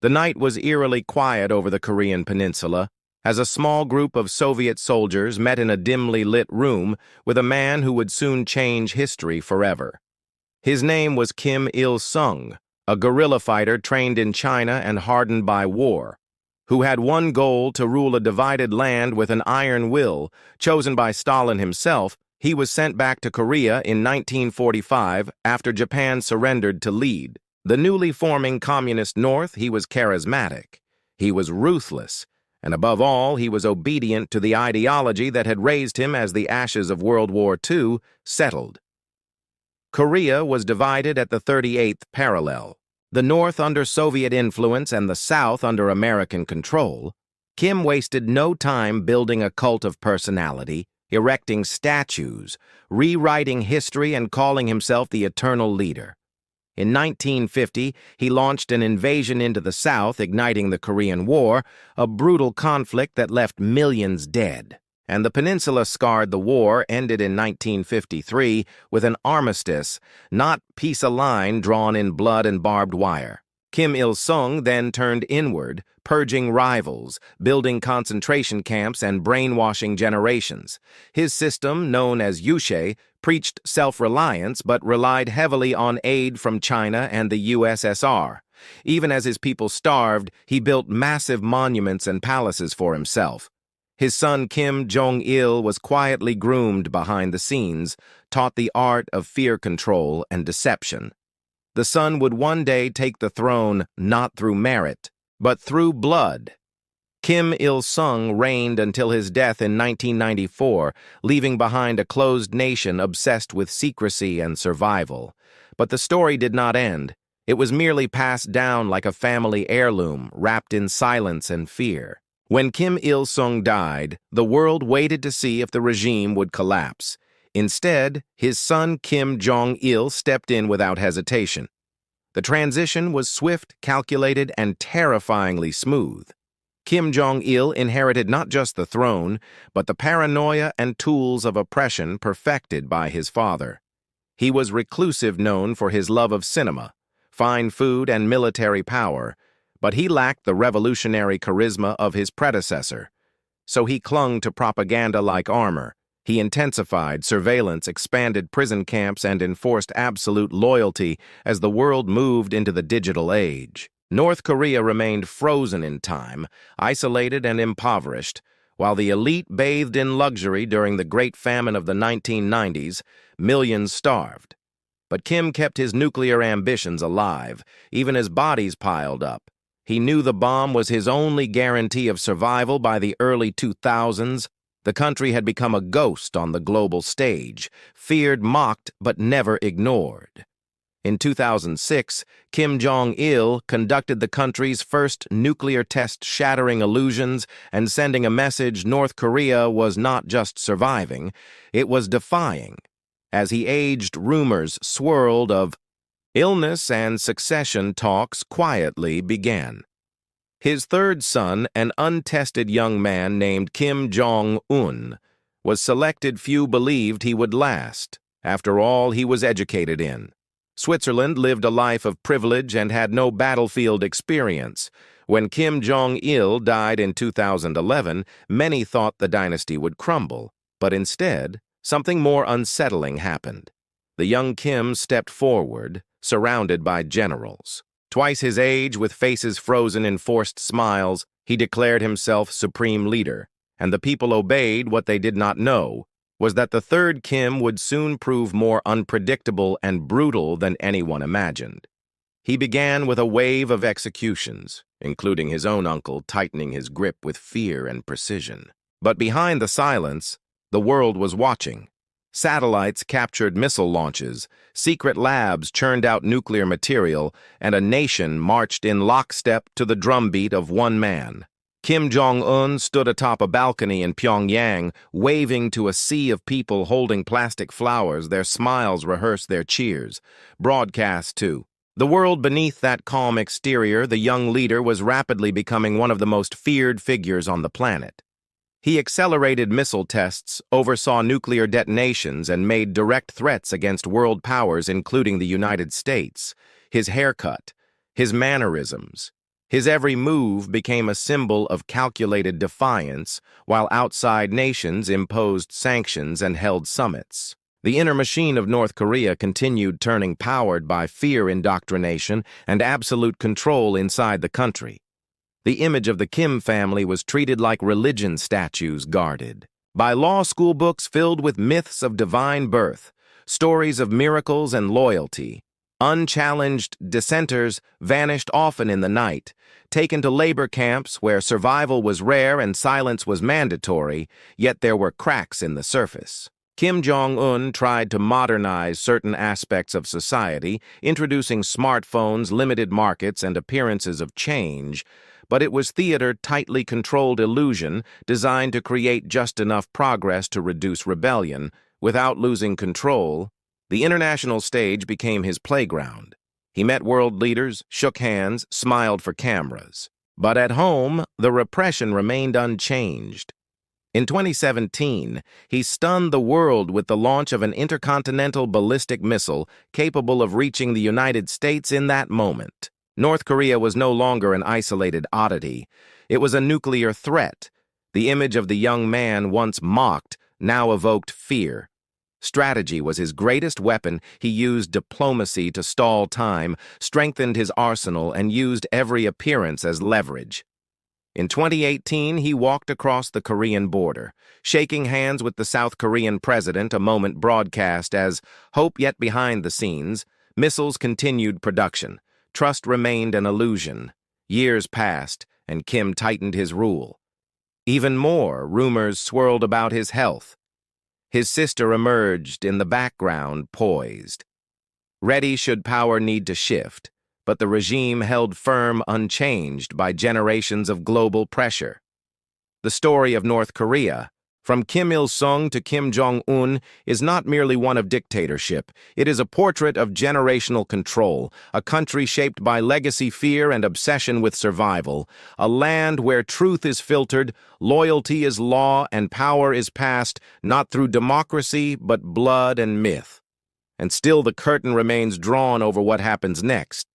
The night was eerily quiet over the Korean peninsula, as a small group of Soviet soldiers met in a dimly lit room with a man who would soon change history forever. His name was Kim Il-sung, a guerrilla fighter trained in China and hardened by war, who had one goal: to rule a divided land with an iron will. Chosen by Stalin himself, he was sent back to Korea in 1945 after Japan surrendered to lead the newly forming communist North. He was charismatic, he was ruthless, and above all, he was obedient to the ideology that had raised him as the ashes of World War II settled. Korea was divided at the 38th parallel, the North under Soviet influence and the South under American control. Kim wasted no time building a cult of personality, erecting statues, rewriting history, and calling himself the eternal leader. In 1950, he launched an invasion into the South, igniting the Korean War, a brutal conflict that left millions dead. And the Peninsula scarred. The war ended in 1953 with an armistice, not peace, a line drawn in blood and barbed wire. Kim Il-sung then turned inward, purging rivals, building concentration camps, and brainwashing generations. His system, known as Juche, preached self-reliance but relied heavily on aid from China and the USSR. Even as his people starved, he built massive monuments and palaces for himself. His son Kim Jong Il was quietly groomed behind the scenes, taught the art of fear control and deception. The son would one day take the throne not through merit, but through blood. Kim Il-sung reigned until his death in 1994, leaving behind a closed nation obsessed with secrecy and survival. But the story did not end. It was merely passed down like a family heirloom, wrapped in silence and fear. When Kim Il-sung died, the world waited to see if the regime would collapse. Instead, his son Kim Jong Il stepped in without hesitation. The transition was swift, calculated, and terrifyingly smooth. Kim Jong Il inherited not just the throne, but the paranoia and tools of oppression perfected by his father. He was reclusive, known for his love of cinema, fine food, and military power, but he lacked the revolutionary charisma of his predecessor. So he clung to propaganda like armor. He intensified surveillance, expanded prison camps, and enforced absolute loyalty as the world moved into the digital age. North Korea remained frozen in time, isolated and impoverished. While the elite bathed in luxury during the Great Famine of the 1990s, millions starved. But Kim kept his nuclear ambitions alive, even as bodies piled up. He knew the bomb was his only guarantee of survival. By the early 2000s, the country had become a ghost on the global stage, feared, mocked, but never ignored. In 2006, Kim Jong Il conducted the country's first nuclear test, shattering illusions and sending a message: North Korea was not just surviving, it was defying. As he aged, rumors swirled of illness, and succession talks quietly began. His third son, an untested young man named Kim Jong Un, was selected. Few believed he would last. After all, he was educated in Switzerland, lived a life of privilege, and had no battlefield experience. When Kim Jong Il died in 2011, many thought the dynasty would crumble, but instead, something more unsettling happened. The young Kim stepped forward, surrounded by generals. Twice his age, with faces frozen in forced smiles, he declared himself supreme leader, and the people obeyed. What they did not know was that the third Kim would soon prove more unpredictable and brutal than anyone imagined. He began with a wave of executions, including his own uncle tightening his grip with fear and precision. But behind the silence, the world was watching. Satellites captured missile launches, secret labs churned out nuclear material, and a nation marched in lockstep to the drumbeat of one man. Kim Jong Un stood atop a balcony in Pyongyang, waving to a sea of people holding plastic flowers. Their smiles rehearsed their cheers, broadcast to the world. Beneath that calm exterior, the young leader was rapidly becoming one of the most feared figures on the planet. He accelerated missile tests, oversaw nuclear detonations, and made direct threats against world powers, including the United States. His haircut, his mannerisms, His every move became a symbol of calculated defiance, while outside nations imposed sanctions and held summits. The inner machine of North Korea continued turning, powered by fear indoctrination and absolute control inside the country. The image of the Kim family was treated like religion statues guarded by law school books filled with myths of divine birth, stories of miracles and loyalty. Unchallenged dissenters vanished often in the night, taken to labor camps where survival was rare and silence was mandatory, yet there were cracks in the surface. Kim Jong Un tried to modernize certain aspects of society, introducing smartphones, limited markets, and appearances of change, but it was theater tightly controlled illusion designed to create just enough progress to reduce rebellion, without losing control. The international stage became his playground. He met world leaders, shook hands, smiled for cameras. But at home, the repression remained unchanged. In 2017, he stunned the world with the launch of an intercontinental ballistic missile capable of reaching the United States in that moment. North Korea was no longer an isolated oddity. It was a nuclear threat. The image of the young man once mocked now evoked fear. Strategy was his greatest weapon. He used diplomacy to stall time, strengthened his arsenal, and used every appearance as leverage. In 2018, he walked across the Korean border, shaking hands with the South Korean president, a moment broadcast as hope yet behind the scenes. Missiles continued production. Trust remained an illusion. Years passed, and Kim tightened his rule. Even more, rumors swirled about his health. His sister emerged in the background, poised. Ready should power need to shift, but the regime held firm, unchanged by generations of global pressure. The story of North Korea, from Kim Il-sung to Kim Jong Un, is not merely one of dictatorship. It is a portrait of generational control, a country shaped by legacy fear and obsession with survival, a land where truth is filtered, loyalty is law, and power is passed not through democracy but blood and myth. And still the curtain remains drawn over what happens next.